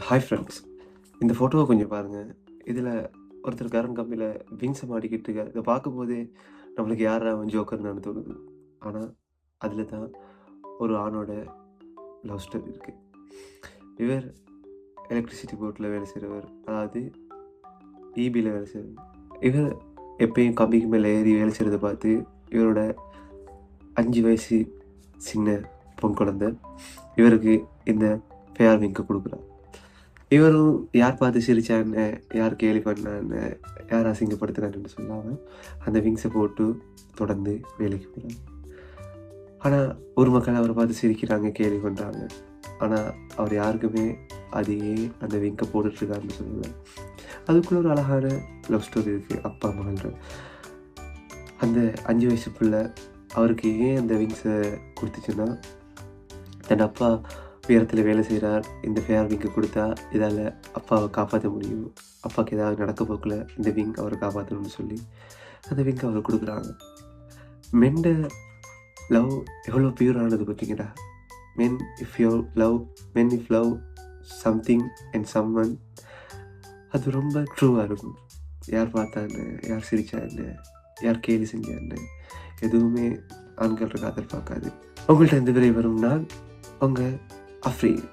Hi friends. இந்த ஃபோட்டோவ கொஞ்சம் பாருங்க. இதில ஒருத்தர் கரண்ட் கம்பியில விங்ஸ மாட்டிக்கிட்டு இருக்காரு. இத பார்க்கும்போதே நம்மளுக்கு யார்ரா அவன் ஜோக்கர்ன்னு தோணுது. ஆனா, அதில தான் ஒரு ஆணோட லவ் ஸ்டோரி இருக்கு. இவர் எலக்ட்ரிசிட்டி போர்ட்ல வேலை செய்றவர். அதாவது ஈபில வேலை செய்றவர். இவர் எப்பயும் கம்பிக்கு மேல ஏறி வேலை செய்றத பார்த்து, இவரோட 5 வயசு சின்ன பொண் குழந்தை இவருக்கு இந்த ஃபேர் விங்க குடுக்குறா. இவரும் யார் பார்த்து சிரிச்சா என்ன, யார் கேலி பண்ணா என்ன, யார் அசிங்கப்படுத்துனான்னு சொல்லாம, அந்த விங்ஸ போட்டு தொடர்ந்து வேலைக்கு போறாரு. ஆனா, ஊர் மக்கள் அவர பார்த்து சிரிக்கிறாங்க, கேலி பண்றாங்க. ஆனா, அவர் யாருக்குமே அது ஏன் அந்த விங்க போட்டுட்ருக்காருன்னு சொல்லல. அதுக்குள்ள ஒரு அழகான லவ் ஸ்டோரி இருக்கு. அப்பா, மகள்ன்ற. அந்த 5 வயசு பிள்ள அவருக்கு ஏன் அந்த விங்ஸ குடுத்துச்சுன்னா, தன் அப்பா உயரத்தில வேலை செய்றார். இந்த ஃபேர் விங்க குடுத்தா, இதால அப்பாவ காப்பாத்த முடியும். அப்பாக்கு ஏதாவது நடக்க போக்குல இந்த விங் அவர காப்பாத்தணும்னு சொல்லி, அந்த விங்க அவருக்கு குடுக்குறாங்க. மென்ட லவ் எவ்வளோ பியூரானது பார்த்தீங்களா? Men if you love men if love something and someone அது ரொம்ப ட்ரூவா இருக்கும். யார் பார்த்தா என்ன? யார் சிரிச்சா என்ன? யார் கேலி செஞ்சா என்ன? எதுவுமே ஆண்களோட காதல் பார்க்காது. உங்கள்ட்ட இருந்து விடைபெறும் நான் உங்க அஃப்ரீன்.